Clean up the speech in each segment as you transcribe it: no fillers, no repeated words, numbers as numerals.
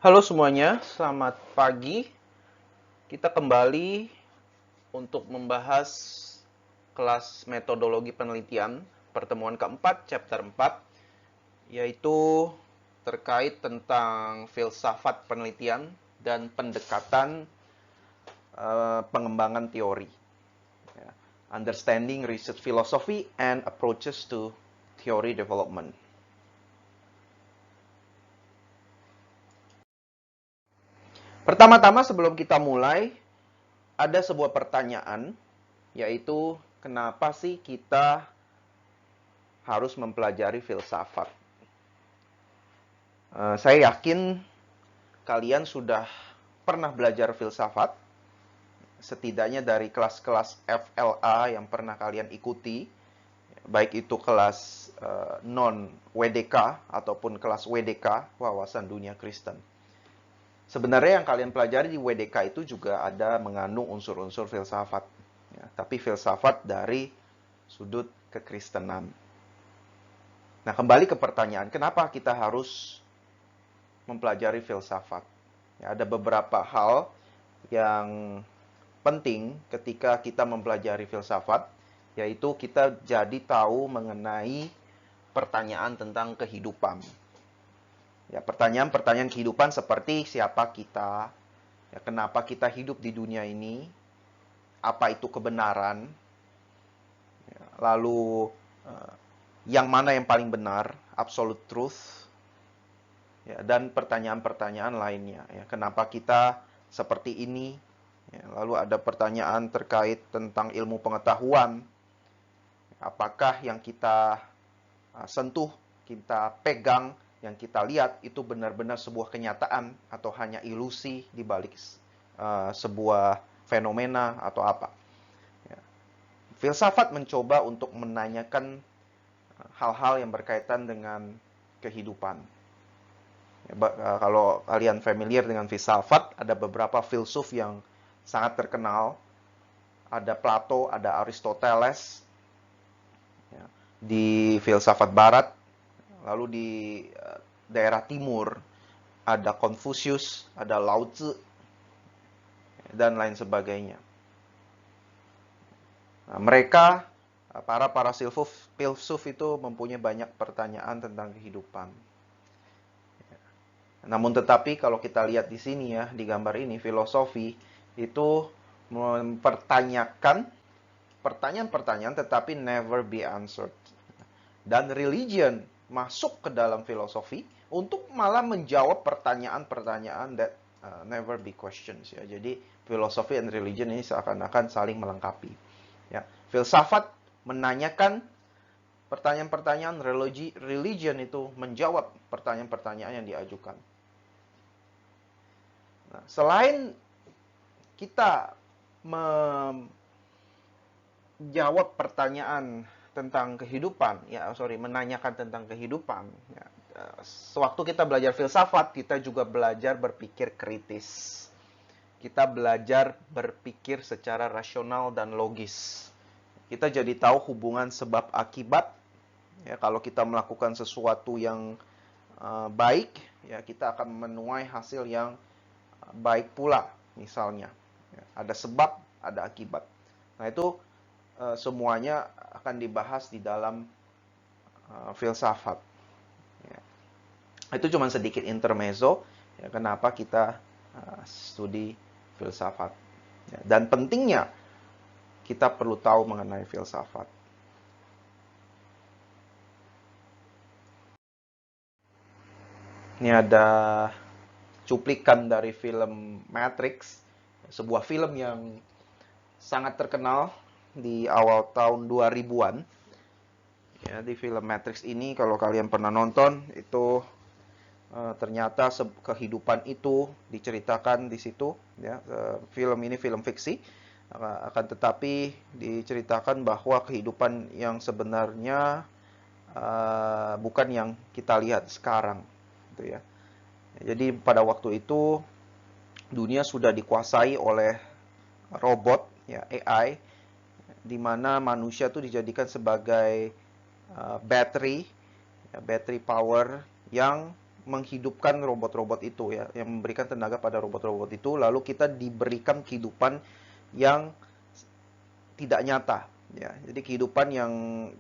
Halo semuanya, selamat pagi. Kita kembali untuk membahas kelas metodologi penelitian, pertemuan keempat, chapter 4, yaitu terkait tentang filsafat penelitian dan pendekatan pengembangan teori. Ya. Understanding research philosophy and approaches to theory development. Pertama-tama sebelum kita mulai, ada sebuah pertanyaan, yaitu kenapa sih kita harus mempelajari filsafat? Saya yakin kalian sudah pernah belajar filsafat, setidaknya dari kelas-kelas FLA yang pernah kalian ikuti, baik itu kelas non WDK ataupun kelas WDK, wawasan dunia Kristen. Sebenarnya yang kalian pelajari di WDK itu juga ada mengandung unsur-unsur filsafat, ya, tapi filsafat dari sudut kekristenan. Nah, kembali ke pertanyaan, kenapa kita harus mempelajari filsafat? Ya, ada beberapa hal yang penting ketika kita mempelajari filsafat, yaitu kita jadi tahu mengenai pertanyaan tentang kehidupan. Ya, pertanyaan-pertanyaan kehidupan seperti siapa kita, ya, kenapa kita hidup di dunia ini, apa itu kebenaran, ya, lalu yang mana yang paling benar, absolute truth, ya, dan pertanyaan-pertanyaan lainnya. Ya, kenapa kita seperti ini? Ya, lalu ada pertanyaan terkait tentang ilmu pengetahuan. Apakah yang kita sentuh, kita pegang, yang kita lihat itu benar-benar sebuah kenyataan atau hanya ilusi di balik sebuah fenomena atau apa? Ya. Filsafat mencoba untuk menanyakan hal-hal yang berkaitan dengan kehidupan. Ya, kalau kalian familiar dengan filsafat, ada beberapa filsuf yang sangat terkenal. Ada Plato, ada Aristoteles, ya, di filsafat barat. Lalu di daerah timur ada Confucius, ada Lao Tzu, dan lain sebagainya. Nah, mereka, para filsuf itu mempunyai banyak pertanyaan tentang kehidupan. Namun tetapi kalau kita lihat di sini ya, di gambar ini, filosofi itu mempertanyakan pertanyaan-pertanyaan tetapi never be answered. Dan religion masuk ke dalam filosofi untuk malah menjawab pertanyaan-pertanyaan that never be questions ya. Jadi filosofi and religion ini seakan-akan saling melengkapi. Ya, filsafat menanyakan pertanyaan-pertanyaan, religion itu menjawab pertanyaan-pertanyaan yang diajukan. Nah, selain kita menjawab pertanyaan tentang kehidupan, menanyakan tentang kehidupan. Ya, sewaktu kita belajar filsafat, kita juga belajar berpikir kritis. Kita belajar berpikir secara rasional dan logis. Kita jadi tahu hubungan sebab akibat. Ya, kalau kita melakukan sesuatu yang baik, ya kita akan menuai hasil yang baik pula, misalnya. Ya, ada sebab, ada akibat. Nah, itu semuanya akan dibahas di dalam filsafat. Ya. Itu cuma sedikit intermezzo, ya, kenapa kita studi filsafat. Ya, dan pentingnya kita perlu tahu mengenai filsafat. Ini ada cuplikan dari film Matrix, sebuah film yang sangat terkenal di awal tahun 2000-an. Ya, di film Matrix ini kalau kalian pernah nonton itu ternyata kehidupan itu diceritakan di situ ya. Film ini film fiksi, akan tetapi diceritakan bahwa kehidupan yang sebenarnya bukan yang kita lihat sekarang gitu ya. Jadi pada waktu itu dunia sudah dikuasai oleh robot ya, AI, di mana manusia itu dijadikan sebagai battery, ya, battery power yang menghidupkan robot-robot itu ya, yang memberikan tenaga pada robot-robot itu, lalu kita diberikan kehidupan yang tidak nyata ya. Jadi kehidupan yang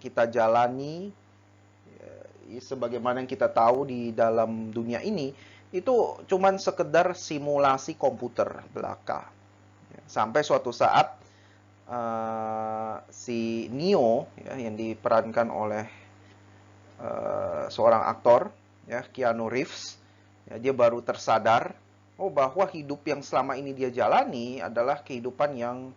kita jalani sebagaimana yang kita tahu di dalam dunia ini itu cuman sekedar simulasi komputer belaka. Sampai suatu saat si Neo ya, yang diperankan oleh seorang aktor ya, Keanu Reeves ya, dia baru tersadar bahwa hidup yang selama ini dia jalani adalah kehidupan yang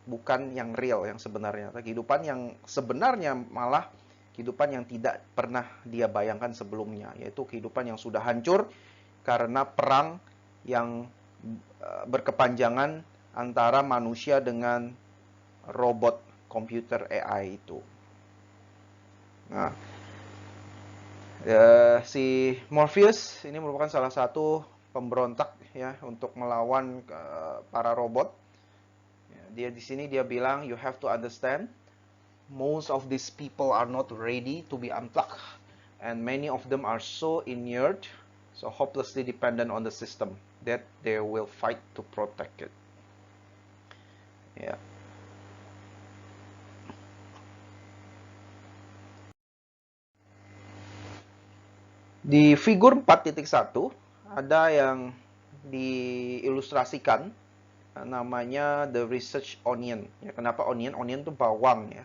bukan yang real, yang sebenarnya. Kehidupan yang sebenarnya malah kehidupan yang tidak pernah dia bayangkan sebelumnya, yaitu kehidupan yang sudah hancur karena perang yang berkepanjangan antara manusia dengan robot komputer AI itu. Nah, si Morpheus ini merupakan salah satu pemberontak ya untuk melawan para robot. Dia di sini dia bilang, you have to understand, most of these people are not ready to be unplugged, and many of them are so inured, so hopelessly dependent on the system that they will fight to protect it. Ya. Di figur 4.1 ada yang diilustrasikan namanya the research onion. Ya, kenapa onion? Onion itu bawang ya.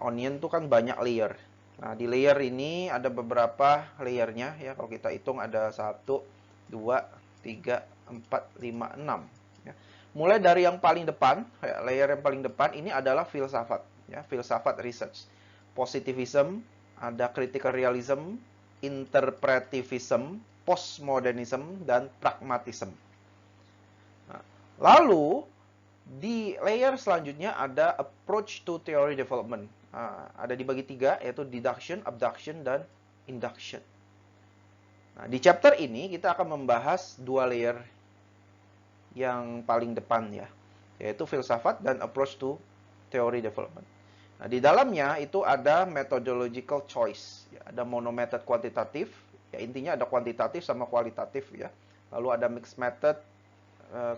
Onion itu kan banyak layer. Nah, di layer ini ada beberapa layernya ya. Kalau kita hitung ada 1, 2, 3, 4, 5, 6. Ya. Mulai dari yang paling depan, ya, layer yang paling depan ini adalah filsafat. Ya, filsafat research. Positivism, ada critical realism, interpretivism, postmodernism, dan pragmatism. Lalu, di layer selanjutnya ada approach to theory development. Ada dibagi 3, yaitu deduction, abduction, dan induction. Nah, di chapter ini kita akan membahas 2 layer yang paling depan ya, yaitu filsafat dan approach to theory development. Nah, di dalamnya itu ada methodological choice. Ya, ada monomethod kuantitatif, ya intinya ada kuantitatif sama kualitatif ya. Lalu ada mixed method,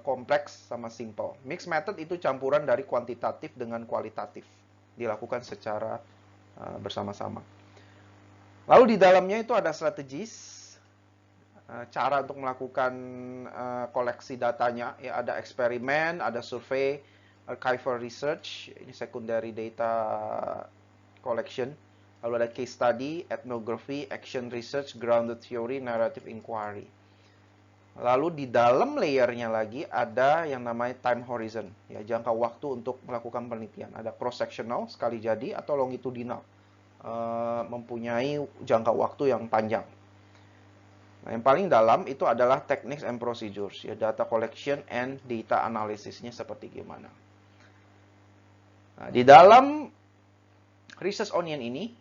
kompleks sama simple. Mixed method itu campuran dari kuantitatif dengan kualitatif, dilakukan secara bersama-sama. Lalu di dalamnya itu ada strategis, cara untuk melakukan koleksi datanya, ya ada eksperimen, ada survei, archival research, ini secondary data collection, lalu ada case study, ethnography, action research, grounded theory, narrative inquiry. Lalu di dalam layernya lagi ada yang namanya time horizon, ya jangka waktu untuk melakukan penelitian. Ada cross sectional sekali jadi atau longitudinal, mempunyai jangka waktu yang panjang. Nah, yang paling dalam itu adalah techniques and procedures, ya data collection and data analysisnya seperti gimana. Nah, di dalam research onion ini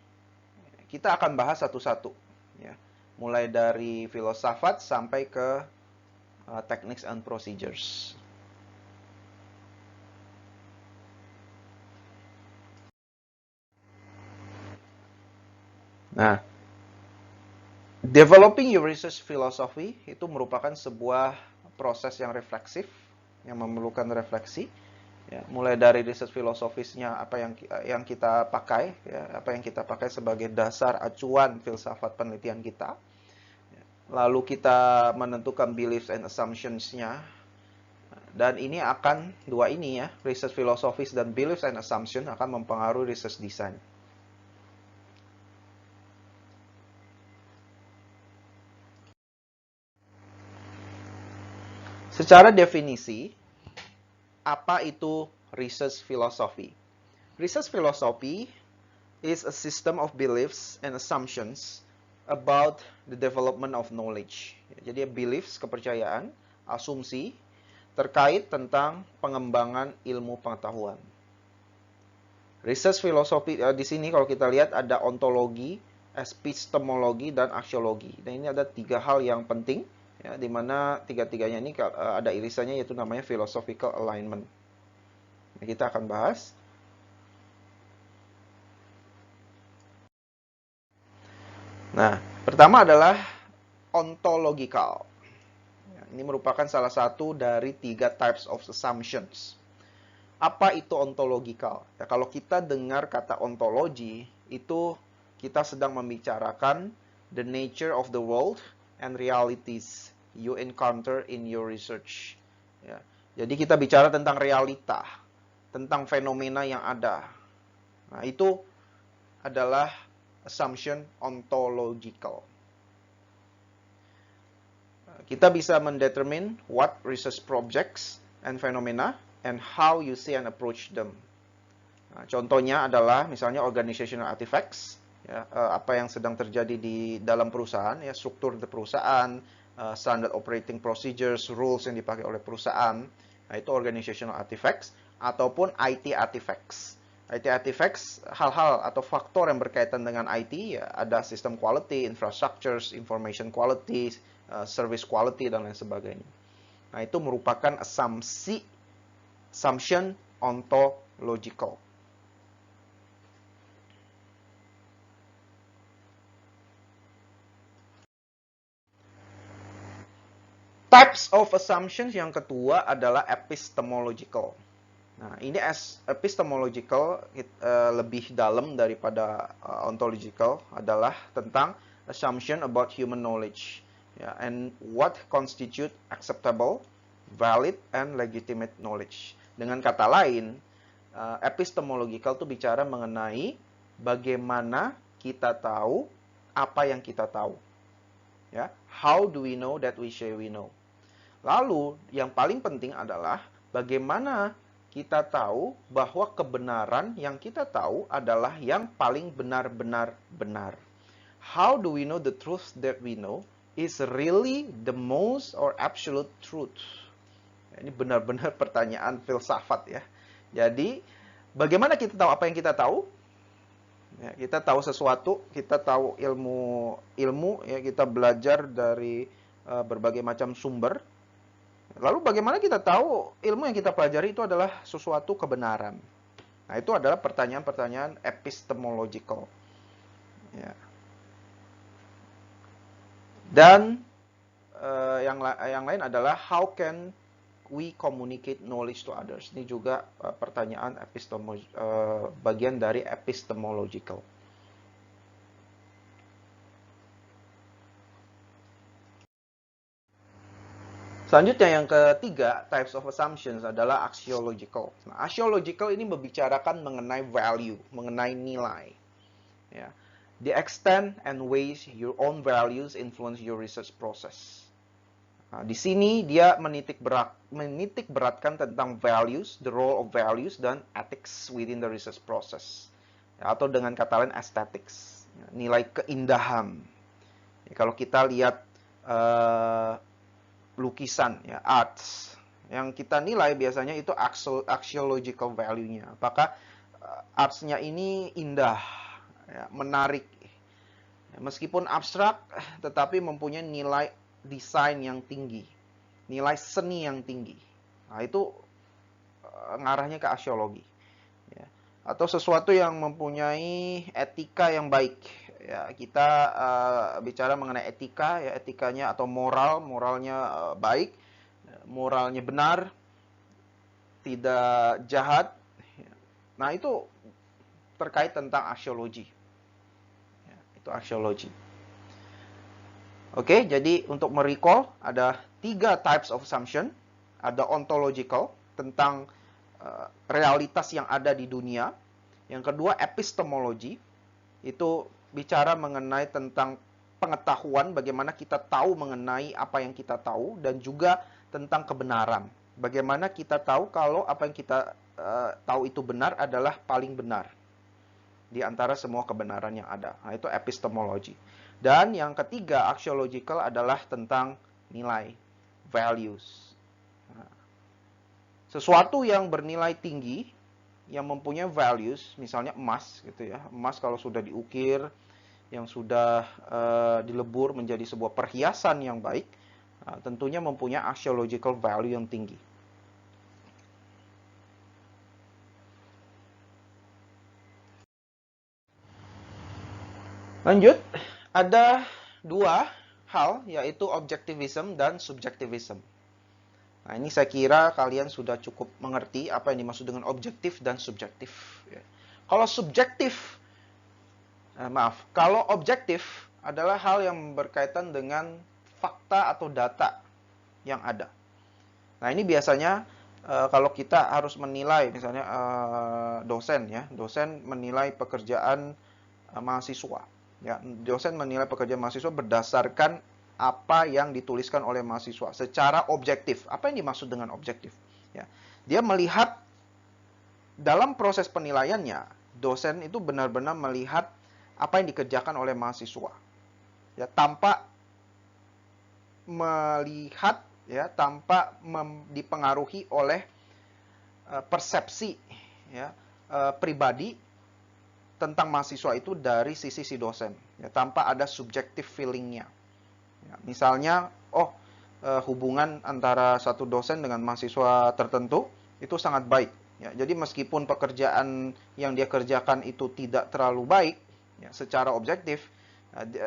kita akan bahas satu-satu, ya mulai dari filsafat sampai ke techniques and procedures. Nah, developing your research philosophy itu merupakan sebuah proses yang refleksif, yang memerlukan refleksi. Ya, mulai dari research filosofisnya apa yang kita pakai, ya, apa yang kita pakai sebagai dasar acuan filsafat penelitian kita. Lalu kita menentukan beliefs and assumptions-nya. Dan ini akan, dua ini ya, research filosofis dan beliefs and assumption akan mempengaruhi research design. Secara definisi, apa itu research philosophy? Research philosophy is a system of beliefs and assumptions about the development of knowledge. Jadi beliefs, kepercayaan, asumsi terkait tentang pengembangan ilmu pengetahuan. Research philosophy di sini kalau kita lihat ada ontologi, epistemologi, dan aksiologi. Dan ini ada 3 hal yang penting, ya, di mana tiga-tiganya ini ada irisannya yaitu namanya philosophical alignment. Nah, kita akan bahas. Nah, pertama adalah ontological. Ini merupakan salah satu dari 3 types of assumptions. Apa itu ontological? Ya, kalau kita dengar kata ontologi, itu kita sedang membicarakan the nature of the world and realities you encounter in your research. Ya, jadi kita bicara tentang realita, tentang fenomena yang ada. Nah, itu adalah assumption ontological. Kita bisa mendetermine what research projects and phenomena and how you see and approach them. Nah, contohnya adalah misalnya organizational artifacts, ya, apa yang sedang terjadi di dalam perusahaan, ya, struktur perusahaan, standard operating procedures, rules yang dipakai oleh perusahaan. Nah, itu organizational artifacts ataupun IT artifacts. IT artifacts, hal-hal atau faktor yang berkaitan dengan IT, ya, ada system quality, infrastructures, information quality, service quality, dan lain sebagainya. Nah, itu merupakan assumption ontological. Types of assumptions yang kedua adalah epistemological. Nah, ini epistemological lebih dalam daripada ontological, adalah tentang assumption about human knowledge, ya, and what constitute acceptable, valid, and legitimate knowledge. Dengan kata lain, epistemological itu bicara mengenai bagaimana kita tahu apa yang kita tahu. Ya, how do we know that we say we know? Lalu, yang paling penting adalah bagaimana kita tahu bahwa kebenaran yang kita tahu adalah yang paling benar-benar benar. How do we know the truth that we know is really the most or absolute truth? Ini benar-benar pertanyaan filsafat, ya. Jadi, bagaimana kita tahu apa yang kita tahu? Ya, kita tahu sesuatu, kita tahu ilmu, ya, kita belajar dari berbagai macam sumber. Lalu bagaimana kita tahu ilmu yang kita pelajari itu adalah sesuatu kebenaran? Nah, itu adalah pertanyaan-pertanyaan epistemological. Ya. Dan yang lain adalah how can we communicate knowledge to others? Ini juga pertanyaan bagian dari epistemological. Selanjutnya yang ketiga, types of assumptions adalah axiological. Nah, axiological ini membicarakan mengenai value, mengenai nilai. Ya. The extent and ways your own values influence your research process. Nah, di sini dia menitik beratkan tentang values, the role of values, dan ethics within the research process. Ya, atau dengan kata lain aesthetics, ya, nilai keindahan. Ya, kalau kita lihat lukisan, ya, arts, yang kita nilai biasanya itu axiological value-nya. Apakah arts-nya ini indah, ya, menarik, ya, meskipun abstrak, tetapi mempunyai nilai desain yang tinggi, nilai seni yang tinggi. Nah, itu ngarahnya ke aksiologi. Ya. Atau sesuatu yang mempunyai etika yang baik. Ya, kita bicara mengenai etika, ya, etikanya atau moralnya baik, moralnya benar, tidak jahat. Nah, itu terkait tentang aksiologi. Ya, itu aksiologi. Oke, jadi untuk merecall ada 3 types of assumption. Ada ontological, tentang realitas yang ada di dunia. Yang kedua, epistemologi, itu bicara mengenai tentang pengetahuan, bagaimana kita tahu mengenai apa yang kita tahu, dan juga tentang kebenaran. Bagaimana kita tahu kalau apa yang kita tahu itu benar adalah paling benar di antara semua kebenaran yang ada. Nah, itu epistemologi. Dan yang ketiga, axiological, adalah tentang nilai, values. Nah, sesuatu yang bernilai tinggi, yang mempunyai values, misalnya emas, gitu ya. Emas kalau sudah diukir, yang sudah dilebur menjadi sebuah perhiasan yang baik, tentunya mempunyai axiological value yang tinggi. Lanjut, ada 2 hal, yaitu objektivisme dan subjektivisme. Nah, ini saya kira kalian sudah cukup mengerti apa yang dimaksud dengan objektif dan subjektif. Kalau subjektif, kalau objektif adalah hal yang berkaitan dengan fakta atau data yang ada. Nah, ini biasanya kalau kita harus menilai, misalnya dosen menilai pekerjaan mahasiswa. Ya, dosen menilai pekerjaan mahasiswa berdasarkan apa yang dituliskan oleh mahasiswa secara objektif. Apa yang dimaksud dengan objektif? Ya, dia melihat dalam proses penilaiannya, dosen itu benar-benar melihat apa yang dikerjakan oleh mahasiswa. Ya, tanpa melihat ya, tanpa dipengaruhi oleh persepsi ya, pribadi tentang mahasiswa itu dari sisi si dosen, ya, tanpa ada subjektif feelingnya. Ya, misalnya, hubungan antara satu dosen dengan mahasiswa tertentu itu sangat baik. Ya, jadi meskipun pekerjaan yang dia kerjakan itu tidak terlalu baik, ya, secara objektif,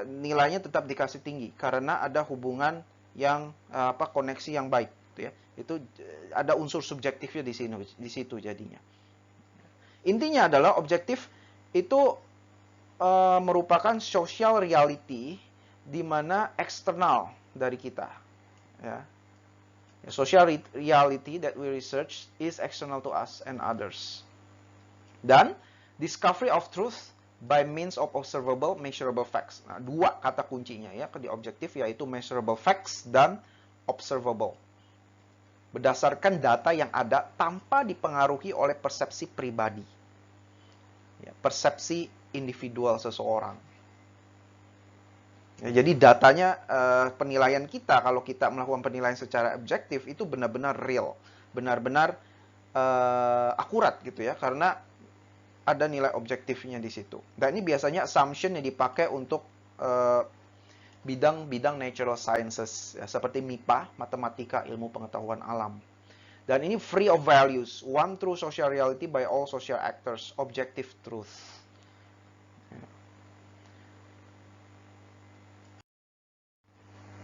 nilainya tetap dikasih tinggi karena ada hubungan yang koneksi yang baik. Gitu ya. Itu ada unsur subjektifnya di situ jadinya. Intinya adalah objektif itu merupakan social reality di mana eksternal dari kita. Ya. Social reality that we research is external to us and others. Dan discovery of truth by means of observable, measurable facts. Nah, dua kata kuncinya ya di objektif, yaitu measurable facts dan observable. Berdasarkan data yang ada tanpa dipengaruhi oleh persepsi pribadi. Ya, persepsi individual seseorang. Ya, jadi datanya, penilaian kita, kalau kita melakukan penilaian secara objektif, itu benar-benar real. Benar-benar akurat gitu ya, karena ada nilai objektifnya di situ. Dan ini biasanya assumption yang dipakai untuk bidang-bidang natural sciences, ya, seperti MIPA, matematika, ilmu pengetahuan alam. Dan ini free of values, one true social reality by all social actors, objective truth.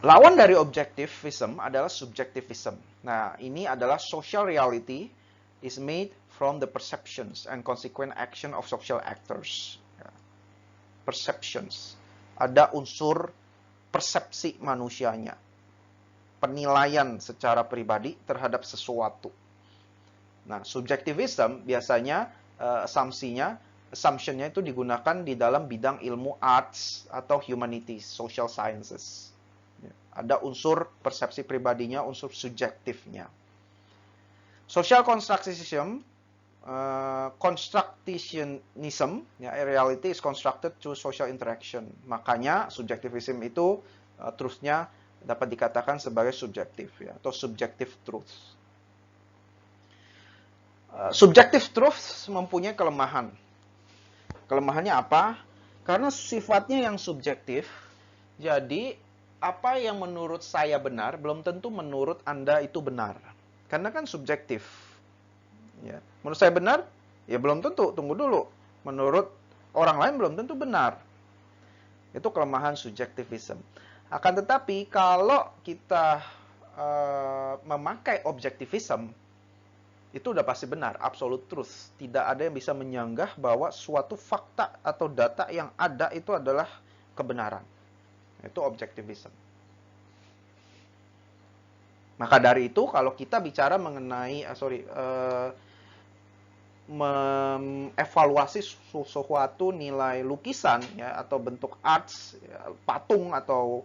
Lawan dari objectivism adalah subjectivism. Nah, ini adalah social reality is made from the perceptions and consequent action of social actors. Perceptions. Ada unsur persepsi manusianya. Penilaian secara pribadi terhadap sesuatu. Nah, subjectivism biasanya assumption-nya itu digunakan di dalam bidang ilmu arts atau humanities, social sciences. Ada unsur persepsi pribadinya, unsur subjektifnya. Social constructivism, ya, reality is constructed through social interaction. Makanya subjectivism itu truth-nya dapat dikatakan sebagai subjektif, ya, atau subjective truth. Subjective truth mempunyai kelemahan. Kelemahannya apa? Karena sifatnya yang subjektif, jadi apa yang menurut saya benar, belum tentu menurut Anda itu benar. Karena kan subjektif. Ya. Menurut saya benar, ya belum tentu. Tunggu dulu. Menurut orang lain belum tentu benar. Itu kelemahan subjektivism. Akan tetapi, kalau kita memakai objektivism, itu udah pasti benar, absolute truth. Tidak ada yang bisa menyanggah bahwa suatu fakta atau data yang ada itu adalah kebenaran. Itu objektivism. Maka dari itu, kalau kita bicara mengenai, mengevaluasi suatu nilai lukisan, ya, atau bentuk arts, ya, patung atau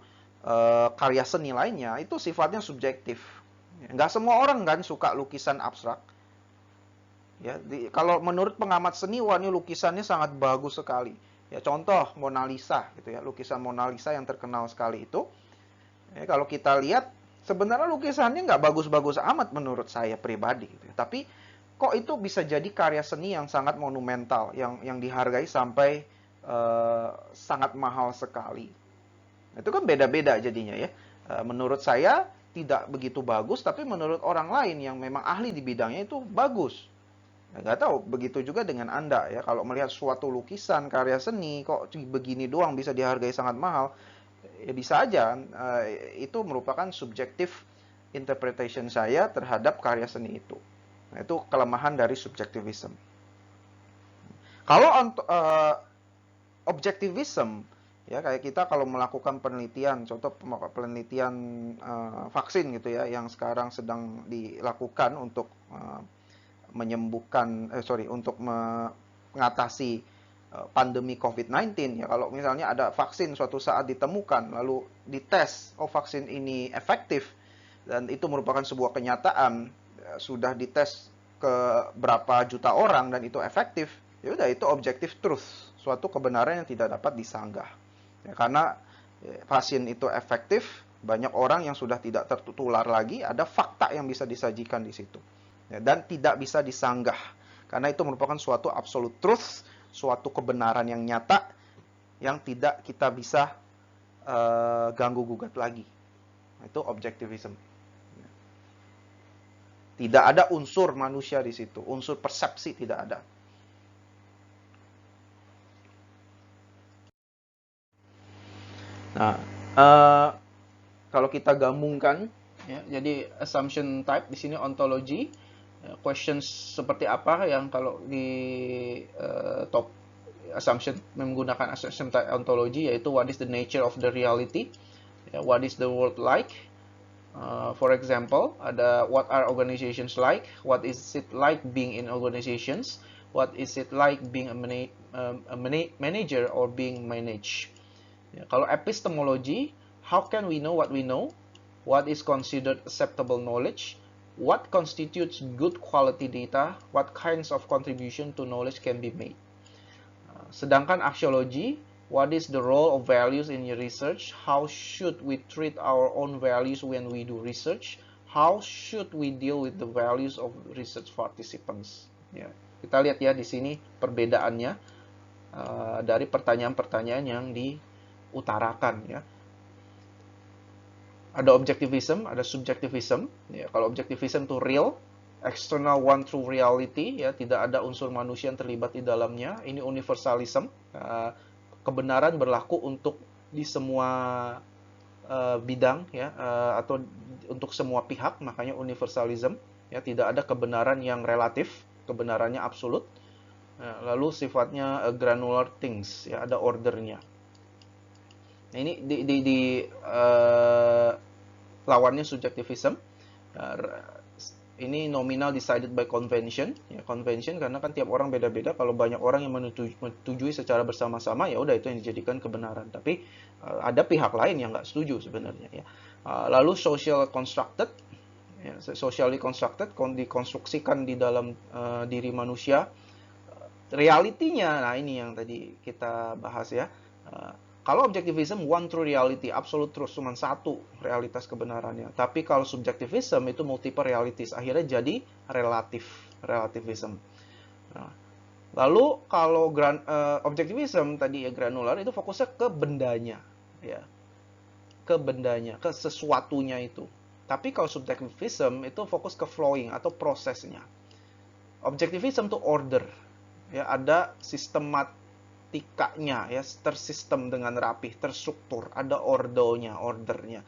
karya seni lainnya, itu sifatnya subjektif. Nggak semua orang kan suka lukisan abstrak. Ya, kalau menurut pengamat seni, wah ini lukisannya sangat bagus sekali. Ya, contoh Mona Lisa gitu ya, lukisan Mona Lisa yang terkenal sekali itu. Ya, kalau kita lihat sebenarnya lukisannya nggak bagus-bagus amat menurut saya pribadi gitu ya. Tapi kok itu bisa jadi karya seni yang sangat monumental, yang dihargai sampai sangat mahal sekali. Itu kan beda-beda jadinya ya. Menurut saya tidak begitu bagus, tapi menurut orang lain yang memang ahli di bidangnya itu bagus. Nggak tahu, begitu juga dengan Anda ya. Kalau melihat suatu lukisan, karya seni, kok begini doang bisa dihargai sangat mahal. Ya bisa aja, itu merupakan subjektif interpretation saya terhadap karya seni itu. Nah, itu kelemahan dari subjektivism. Kalau objektivism, ya kayak kita kalau melakukan penelitian, contoh penelitian vaksin gitu ya, yang sekarang sedang dilakukan untuk menyembuhkan, untuk mengatasi pandemi COVID-19 ya. Kalau misalnya ada vaksin suatu saat ditemukan lalu dites, oh vaksin ini efektif dan itu merupakan sebuah kenyataan, sudah dites ke berapa juta orang dan itu efektif, ya udah itu objective truth, suatu kebenaran yang tidak dapat disanggah. Ya, karena vaksin itu efektif, banyak orang yang sudah tidak tertular lagi, ada fakta yang bisa disajikan di situ. Ya, dan tidak bisa disanggah. Karena itu merupakan suatu absolute truth, suatu kebenaran yang nyata yang tidak kita bisa ganggu gugat lagi. Itu objektivism. Tidak ada unsur manusia di situ, unsur persepsi tidak ada. Nah, kalau kita gabungkan, ya, jadi assumption type di sini ontology, questions seperti apa yang kalau di top assumption menggunakan assumption type ontology, yaitu what is the nature of the reality, what is the world like. For example, ada what are organizations like, what is it like being in organizations, what is it like being a manager or being managed. Ya, kalau epistemology, how can we know what we know, what is considered acceptable knowledge, what constitutes good quality data, what kinds of contribution to knowledge can be made. Sedangkan axiology, what is the role of values in your research? How should we treat our own values when we do research? How should we deal with the values of research participants? Ya, kita lihat ya di sini perbedaannya dari pertanyaan-pertanyaan yang diutarakan ya. Ada objektivism, ada subjektivism. Ya, kalau objektivism itu real, external one true reality, ya, tidak ada unsur manusia yang terlibat di dalamnya. Ini universalism, kebenaran berlaku untuk di semua bidang, ya, atau untuk semua pihak, makanya universalism. Ya, tidak ada kebenaran yang relatif, kebenarannya absolut. Lalu sifatnya granular things, ya, ada ordernya. Nah, ini lawannya subjektivism. Ini nominal decided by convention, ya, convention karena kan tiap orang beda-beda. Kalau banyak orang yang menyetujui secara bersama-sama, ya udah itu yang dijadikan kebenaran. Tapi ada pihak lain yang nggak setuju sebenarnya. Ya. Lalu social constructed, ya, socially constructed, dikonstruksikan di dalam diri manusia. Realitinya, nah ini yang tadi kita bahas ya. Kalau objektivism, one true reality, absolute truth, cuma satu realitas kebenarannya. Tapi kalau subjektivism itu multiple realities, akhirnya jadi relativism. Nah, lalu kalau objektivism tadi ya granular, itu fokusnya ke bendanya, ya, ke bendanya, ke sesuatunya itu. Tapi kalau subjektivism itu fokus ke flowing atau prosesnya. Objektivism itu order, ya, ada sistematikanya, ya, tersistem dengan rapih, terstruktur, ada ordernya.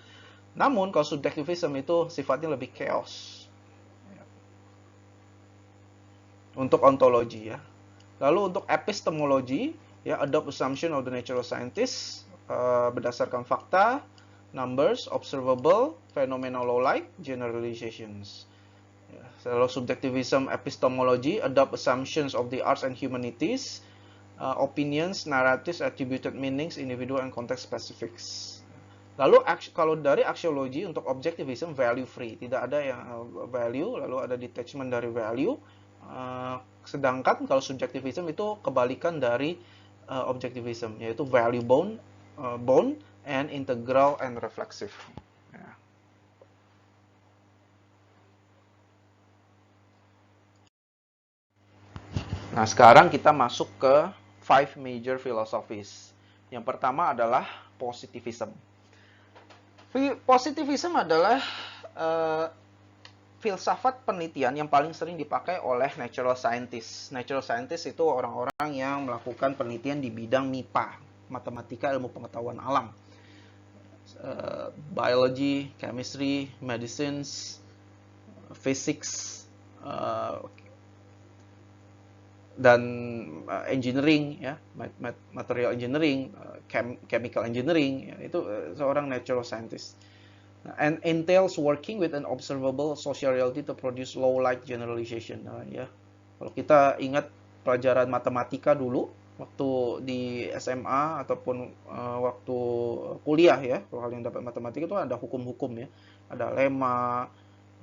Namun kalau subjektivism itu sifatnya lebih chaos. Untuk ontologi, ya. Lalu untuk epistemologi, ya, adopt assumption of the natural scientists, berdasarkan fakta, numbers, observable, phenomena law-like, generalizations. Lalu subjektivism epistemology, adopt assumptions of the arts and humanities, opinions, narratives, attributed meanings, individual and context specifics. Lalu kalau dari axiology untuk objektivism value free, tidak ada yang value, lalu ada detachment dari value. Sedangkan kalau subjektivism itu kebalikan dari objektivism, yaitu value bound and integral and reflexive. Ya. Nah, sekarang kita masuk ke 5 major philosophies. Yang pertama adalah positivism. Positivism adalah filsafat penelitian yang paling sering dipakai oleh natural scientist. Natural scientist itu orang-orang yang melakukan penelitian di bidang MIPA, matematika, ilmu pengetahuan alam. biology, chemistry, medicines, physics, dan engineering, ya, material engineering, chemical engineering, ya, itu seorang natural scientist. And entails working with an observable social reality to produce law-like generalization. Nah, ya, kalau kita ingat pelajaran matematika dulu, waktu di SMA ataupun waktu kuliah, ya, kalau kalian dapat matematika itu ada hukum-hukum, ya, ada lemma,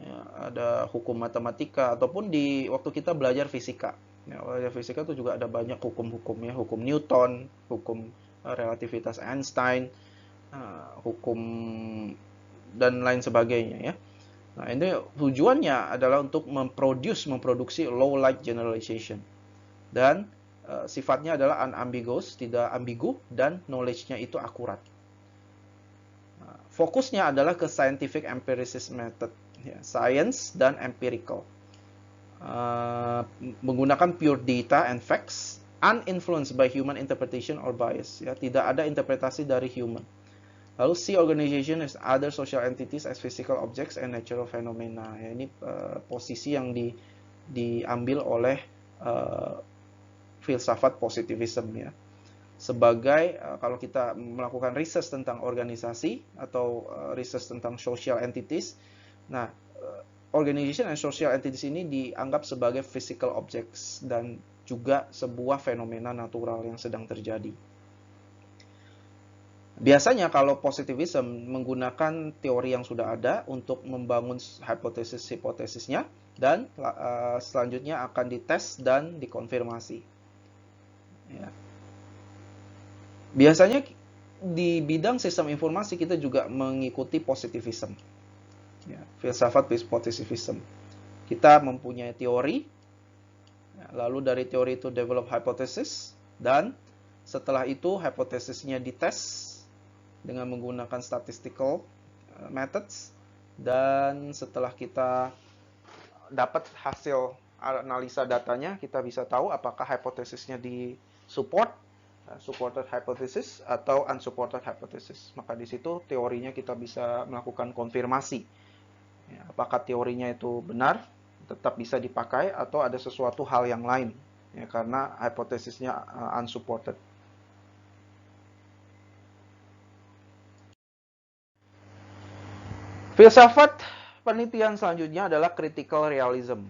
ya, ada hukum matematika, ataupun di waktu kita belajar fisika. Ya, belajar fisika itu juga ada banyak hukum-hukum, ya, hukum Newton, hukum relativitas Einstein, hukum dan lain sebagainya, ya. Nah, ini tujuannya adalah untuk memproduksi law-like generalization. Dan sifatnya adalah unambiguous, tidak ambigu, dan knowledge-nya itu akurat. Nah, fokusnya adalah ke scientific empiricist method, ya, science dan empirical. Menggunakan pure data and facts, uninfluenced by human interpretation or bias, ya, tidak ada interpretasi dari human. Lalu see organization as other social entities as physical objects and natural phenomena. Ya, ini posisi yang diambil oleh filsafat positivism, ya. Sebagai kalau kita melakukan research tentang organisasi atau research tentang social entities, nah, organization and social entities ini dianggap sebagai physical objects dan juga sebuah fenomena natural yang sedang terjadi. Biasanya kalau positivism menggunakan teori yang sudah ada untuk membangun hipotesis-hipotesisnya, dan selanjutnya akan dites dan dikonfirmasi. Ya. Biasanya di bidang sistem informasi kita juga mengikuti positivism, ya, filsafat positivism. Kita mempunyai teori, ya, lalu dari teori itu develop hypothesis, dan setelah itu hipotesisnya dites dengan menggunakan statistical methods, dan setelah kita dapat hasil analisa datanya, kita bisa tahu apakah hipotesisnya disupport, supported hypothesis atau unsupported hypothesis. Maka di situ teorinya kita bisa melakukan konfirmasi, ya, apakah teorinya itu benar, tetap bisa dipakai, atau ada sesuatu hal yang lain, ya, karena hipotesisnya unsupported. Filsafat penelitian selanjutnya adalah critical realism.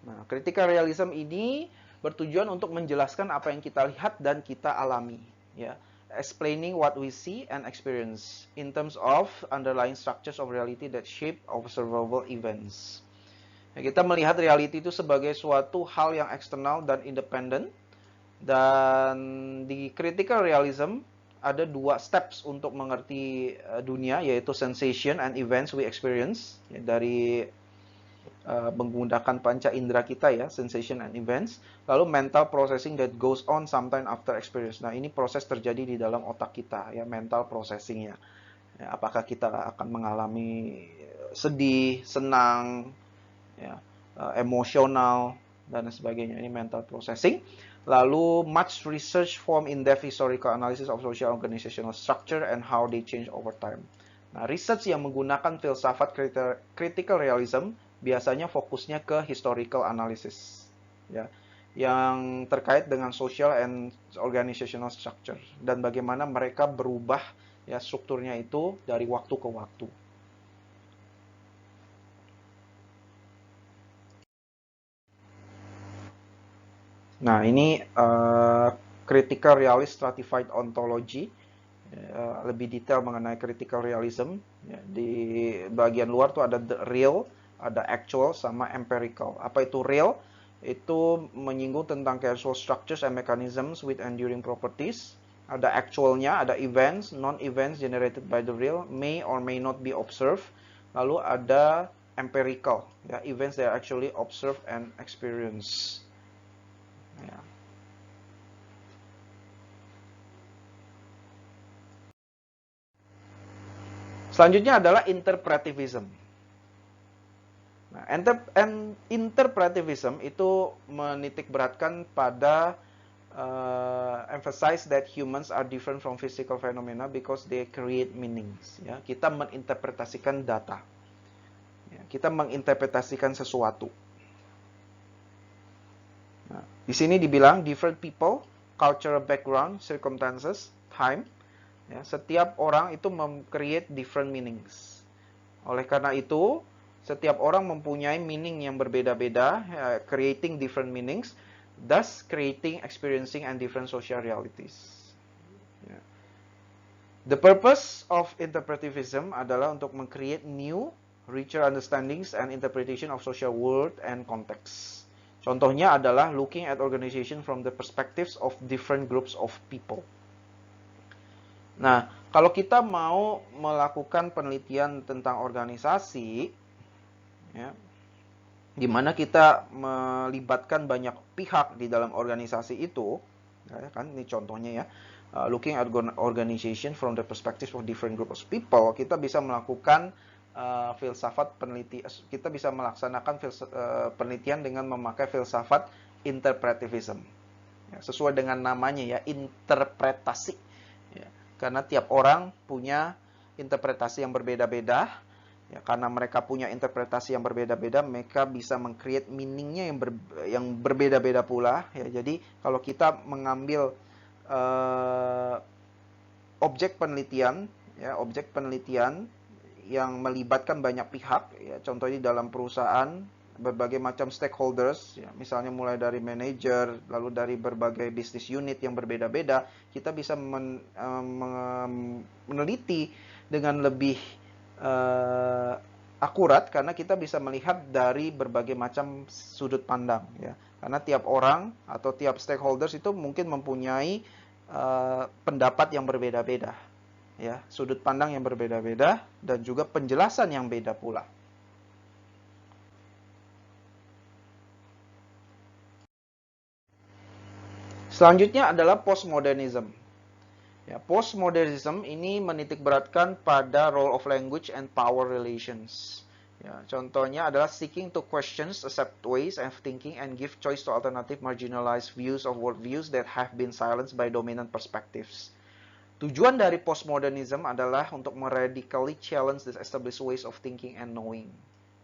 Nah, critical realism ini bertujuan untuk menjelaskan apa yang kita lihat dan kita alami, ya. Explaining what we see and experience in terms of underlying structures of reality that shape observable events. Nah, kita melihat reality itu sebagai suatu hal yang eksternal dan independen, dan di critical realism ada dua steps untuk mengerti dunia, yaitu sensation and events we experience, ya, dari menggunakan panca indera kita, ya, sensation and events. Lalu mental processing that goes on sometime after experience. Nah, ini proses terjadi di dalam otak kita, ya, mental processingnya. Ya, apakah kita akan mengalami sedih, senang, ya, emosional, dan sebagainya. Ini mental processing. Lalu much research form in-depth historical analysis of social organizational structure and how they change over time. Nah, research yang menggunakan filsafat critical realism biasanya fokusnya ke historical analysis, ya, yang terkait dengan social and organizational structure dan bagaimana mereka berubah, ya, strukturnya itu dari waktu ke waktu. Nah, ini critical realist stratified ontology, lebih detail mengenai critical realism, ya. Di bagian luar tuh ada the real, ada actual, sama empirical. Apa itu real? Itu menyinggung tentang causal structures and mechanisms with enduring properties. Ada actualnya, ada events, non-events generated by the real, may or may not be observed. Lalu ada empirical, ya, events that are actually observed and experienced. Ya. Selanjutnya adalah interpretivism. Nah, interpretivism itu menitik beratkan pada emphasize that humans are different from physical phenomena because they create meanings. Ya, kita menginterpretasikan data. Ya, kita menginterpretasikan sesuatu. Nah, di sini dibilang different people, cultural background, circumstances, time. Ya, setiap orang itu create different meanings. Oleh karena itu, setiap orang mempunyai meaning yang berbeda-beda, creating different meanings, thus creating, experiencing, and different social realities. Ya. The purpose of interpretivism adalah untuk meng-create new, richer understandings and interpretation of social world and context. Contohnya adalah looking at organization from the perspectives of different groups of people. Nah, kalau kita mau melakukan penelitian tentang organisasi, ya, di mana kita melibatkan banyak pihak di dalam organisasi itu, ya, kan ini contohnya ya, looking at organization from the perspective of different groups of people, kita bisa melakukan filsafat penelitian, kita bisa melaksanakan penelitian dengan memakai filsafat interpretivism, ya, sesuai dengan namanya ya, interpretasi. Ya, karena tiap orang punya interpretasi yang berbeda-beda. Ya, karena mereka punya interpretasi yang berbeda-beda, mereka bisa meng-create meaning-nya yang berbeda-beda pula. Ya, jadi kalau kita mengambil objek penelitian yang melibatkan banyak pihak, ya, contohnya dalam perusahaan berbagai macam stakeholders, ya, misalnya mulai dari manajer, lalu dari berbagai bisnis unit yang berbeda-beda, kita bisa meneliti dengan lebih akurat karena kita bisa melihat dari berbagai macam sudut pandang, ya. Karena tiap orang atau tiap stakeholders itu mungkin mempunyai pendapat yang berbeda-beda, ya, sudut pandang yang berbeda-beda dan juga penjelasan yang beda pula. Selanjutnya adalah postmodernism. Ya, postmodernism ini menitikberatkan pada role of language and power relations. Ya, contohnya adalah seeking to question, accept ways of thinking, and give choice to alternative marginalized views of worldviews that have been silenced by dominant perspectives. Tujuan dari postmodernism adalah untuk radically challenge the established ways of thinking and knowing.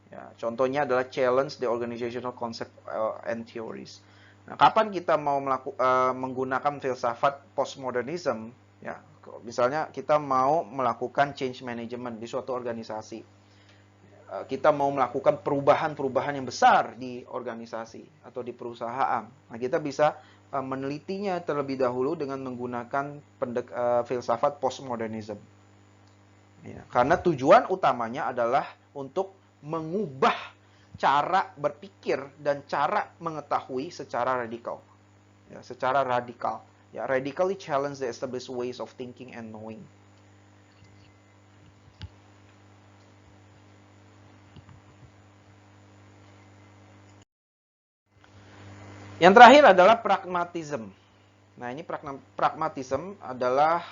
Ya, contohnya adalah challenge the organizational concept and theories. Nah, kapan kita mau menggunakan filsafat postmodernism? Ya, misalnya kita mau melakukan change management di suatu organisasi. Kita mau melakukan perubahan-perubahan yang besar di organisasi atau di perusahaan. Nah, kita bisa menelitinya terlebih dahulu dengan menggunakan filsafat postmodernism. Ya, karena tujuan utamanya adalah untuk mengubah cara berpikir dan cara mengetahui secara radikal. Ya, secara radikal. Ya, radically challenge the established ways of thinking and knowing. Yang terakhir adalah pragmatism. Nah, ini pragmatism adalah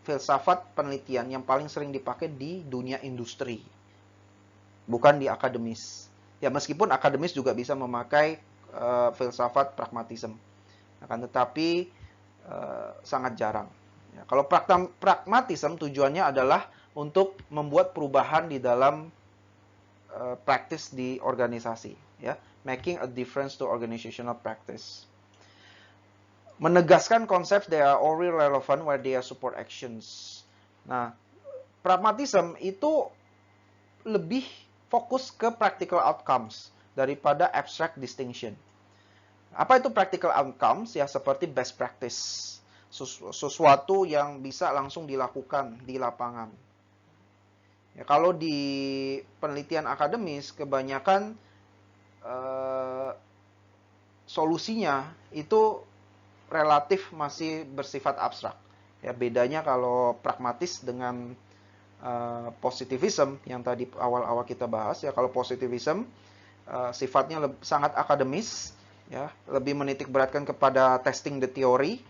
filsafat penelitian yang paling sering dipakai di dunia industri, bukan di akademis. Ya, meskipun akademis juga bisa memakai filsafat pragmatism, akan tetapi sangat jarang. Ya, kalau pragmatism tujuannya adalah untuk membuat perubahan di dalam practice di organisasi, ya, making a difference to organizational practice. Menegaskan konsep they are only relevant where they are support actions. Nah, pragmatism itu lebih fokus ke practical outcomes daripada abstract distinction. Apa itu practical outcomes? Ya, seperti best practice. Sesuatu yang bisa langsung dilakukan di lapangan. Ya, kalau di penelitian akademis, kebanyakan solusinya itu relatif masih bersifat abstrak. Ya, bedanya kalau pragmatis dengan positivism yang tadi awal-awal kita bahas, ya, kalau positivism sifatnya sangat akademis, ya, lebih menitik beratkan kepada testing the theory,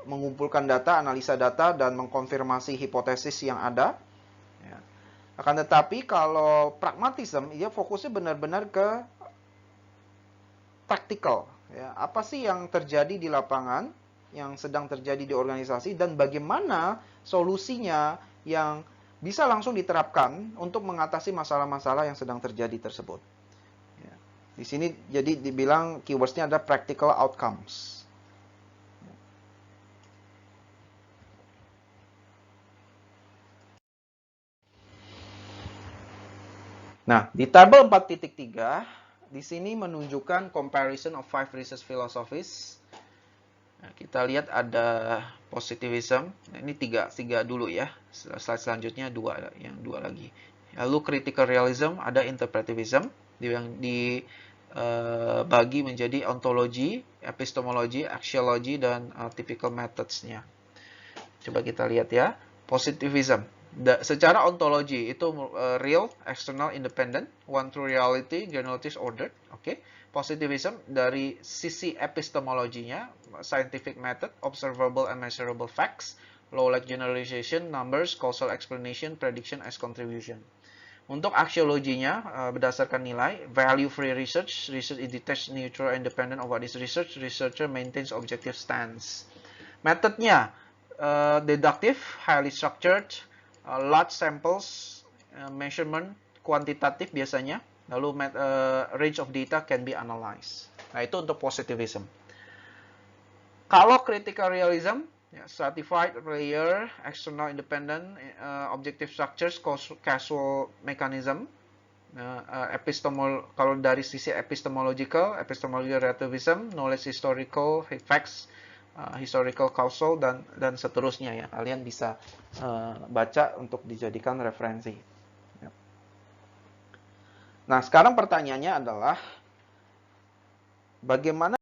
mengumpulkan data, analisa data, dan mengkonfirmasi hipotesis yang ada. Ya. Akan tetapi kalau pragmatism, dia fokusnya benar-benar ke practical, Ya, apa sih yang terjadi di lapangan, yang sedang terjadi di organisasi, dan bagaimana solusinya yang bisa langsung diterapkan untuk mengatasi masalah-masalah yang sedang terjadi tersebut. Ya. Di sini jadi dibilang keywordsnya ada practical outcomes. Nah, di tabel 4.3, di sini menunjukkan comparison of 5 research philosophies. Nah, kita lihat ada positivism. Nah, ini tiga dulu ya. Slide selanjutnya yang dua lagi. Lalu critical realism, ada interpretivism yang dibagi menjadi ontology, epistemology, axiology, dan typical methods-nya. Coba kita lihat ya. Positivism. Secara ontologi itu real, external, independent, one true reality, generalities ordered. Oke. Positivism dari sisi epistemologinya, scientific method, observable and measurable facts, law like generalization, numbers, causal explanation, prediction as contribution. Untuk axiologinya berdasarkan nilai, value free research, research is detached, neutral, independent of what is research, researcher maintains objective stance. Metodenya deductive, highly structured, large samples, measurement, kuantitatif biasanya, lalu range of data can be analyzed. Nah, itu untuk positivism. Kalau critical realism, ya, stratified layer, external independent, objective structures, causal mechanism, kalau dari sisi epistemological relativism, knowledge historical, facts, historical causal, dan seterusnya ya. Kalian bisa baca untuk dijadikan referensi. Ya. Nah, sekarang pertanyaannya adalah bagaimana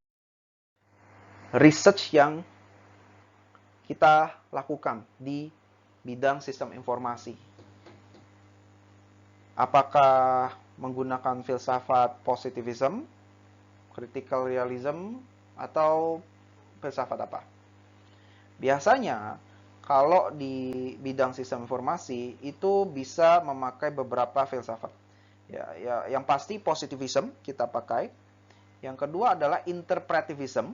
research yang kita lakukan di bidang sistem informasi? Apakah menggunakan filsafat positivism, critical realism, atau filsafat apa? Biasanya, kalau di bidang sistem informasi, itu bisa memakai beberapa filsafat. Ya, yang pasti positivism kita pakai. Yang kedua adalah interpretivism.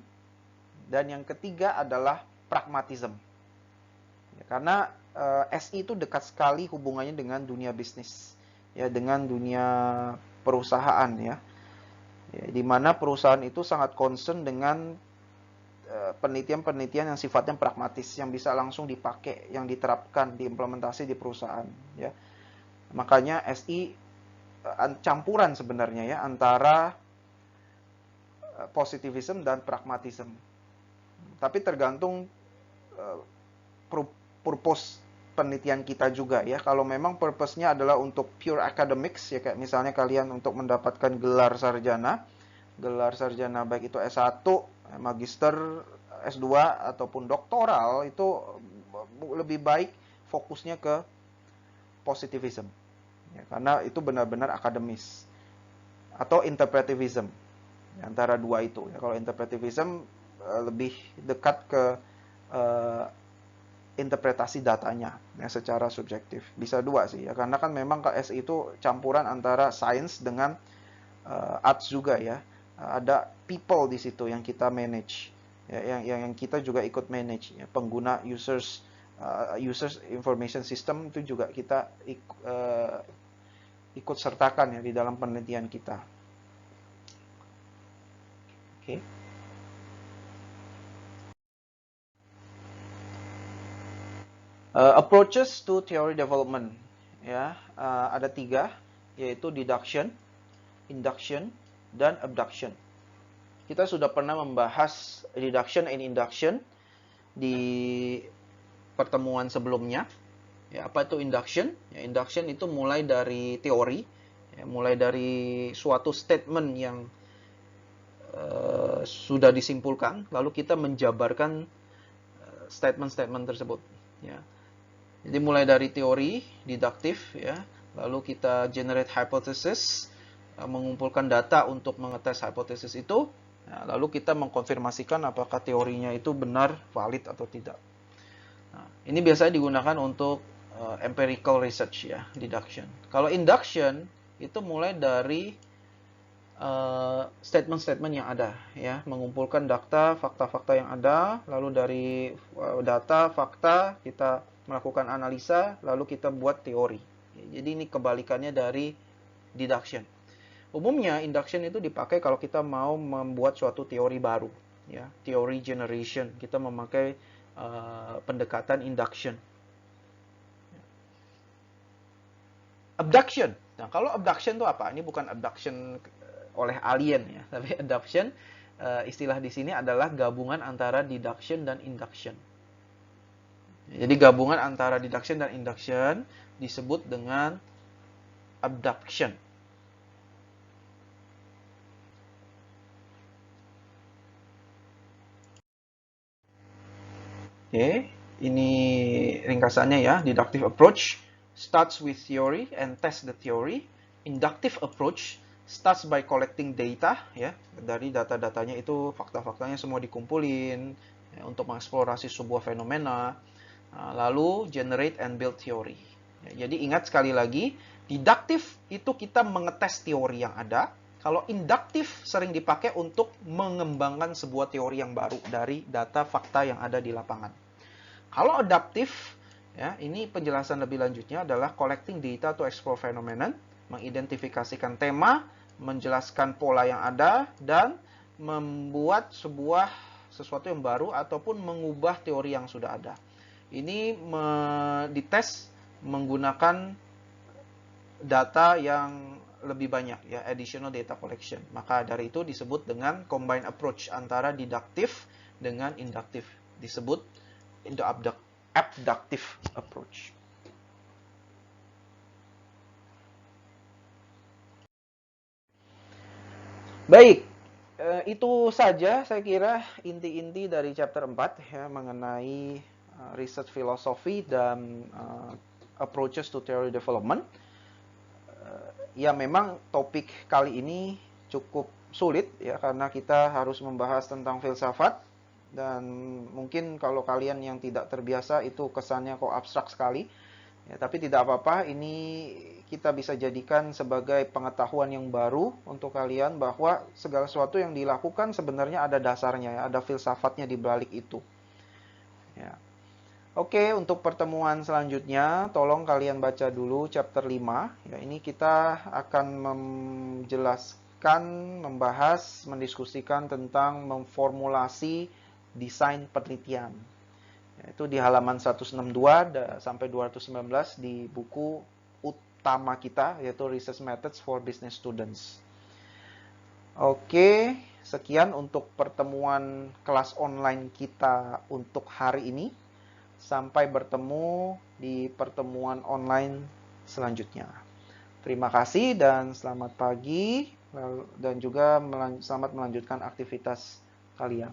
Dan yang ketiga adalah pragmatism. Ya, karena SI itu dekat sekali hubungannya dengan dunia bisnis. Ya, dengan dunia perusahaan ya. Di mana perusahaan itu sangat concern dengan penelitian-penelitian yang sifatnya pragmatis, yang bisa langsung dipakai, yang diterapkan, diimplementasi di perusahaan ya. Makanya SI campuran sebenarnya ya antara positivism dan pragmatism. Tapi tergantung purpose penelitian kita juga ya. Kalau memang purpose-nya adalah untuk pure academics ya, kayak misalnya kalian untuk mendapatkan gelar sarjana baik itu S1, magister, S2 ataupun doktoral, itu lebih baik fokusnya ke positivism ya, karena itu benar-benar akademis. Atau interpretivism, antara dua itu ya. Kalau interpretivism lebih dekat ke interpretasi datanya ya, secara subjektif. Bisa dua sih ya, karena kan memang KS itu campuran antara science dengan arts juga ya. Ada people di situ yang kita manage ya, yang kita juga ikut manage ya. Pengguna users information system itu juga kita ikut sertakan ya di dalam penelitian kita. Oke. Approaches to theory development ya, ada 3, yaitu deduction, induction, dan abduction. Kita sudah pernah membahas deduction and induction di pertemuan sebelumnya. Ya, apa itu induction? Ya, induction itu mulai dari teori, ya, mulai dari suatu statement yang sudah disimpulkan, lalu kita menjabarkan statement-statement tersebut. Ya. Jadi mulai dari teori, deduktif, ya, lalu kita generate hypothesis, mengumpulkan data untuk mengetes hipotesis itu, ya, lalu kita mengkonfirmasikan apakah teorinya itu benar, valid atau tidak. Nah, ini biasanya digunakan untuk empirical research ya, deduction. Kalau induction itu mulai dari statement-statement yang ada, ya, mengumpulkan data, fakta-fakta yang ada, lalu dari data, fakta kita melakukan analisa, lalu kita buat teori. Jadi ini kebalikannya dari deduction. Umumnya induction itu dipakai kalau kita mau membuat suatu teori baru, ya, teori generation. Kita memakai pendekatan induction. Abduction. Nah, kalau abduction itu apa? Ini bukan abduction oleh alien ya, tapi adoption istilah di sini adalah gabungan antara deduction dan induction. Jadi gabungan antara deduction dan induction disebut dengan abduction. Oke, ini ringkasannya ya. Deductive approach starts with theory and test the theory. Inductive approach starts by collecting data, ya, dari data-datanya itu fakta-faktanya semua dikumpulin ya, untuk mengeksplorasi sebuah fenomena, lalu generate and build theory. Ya, jadi ingat sekali lagi, deduktif itu kita mengetes teori yang ada. Kalau induktif sering dipakai untuk mengembangkan sebuah teori yang baru dari data fakta yang ada di lapangan. Kalau adaptif, ya, ini penjelasan lebih lanjutnya adalah collecting data to explore phenomenon, mengidentifikasikan tema, menjelaskan pola yang ada, dan membuat sesuatu yang baru ataupun mengubah teori yang sudah ada. Ini dites menggunakan data yang lebih banyak, ya, additional data collection. Maka dari itu disebut dengan combined approach antara deduktif dengan induktif. Disebut abductive approach. Baik, itu saja saya kira inti-inti dari chapter 4 ya, mengenai research philosophy dan approaches to theory development. Ya memang topik kali ini cukup sulit ya, karena kita harus membahas tentang filsafat, dan mungkin kalau kalian yang tidak terbiasa itu kesannya kok abstrak sekali. Ya, tapi tidak apa-apa, ini kita bisa jadikan sebagai pengetahuan yang baru untuk kalian bahwa segala sesuatu yang dilakukan sebenarnya ada dasarnya, ya, ada filsafatnya di balik itu. Ya. Oke, untuk pertemuan selanjutnya, tolong kalian baca dulu chapter 5. Ya, ini kita akan menjelaskan, membahas, mendiskusikan tentang memformulasi desain penelitian. Itu di halaman 162 sampai 219 di buku utama kita, yaitu Research Methods for Business Students. Oke, sekian untuk pertemuan kelas online kita untuk hari ini. Sampai bertemu di pertemuan online selanjutnya. Terima kasih dan selamat pagi, dan juga selamat melanjutkan aktivitas kalian.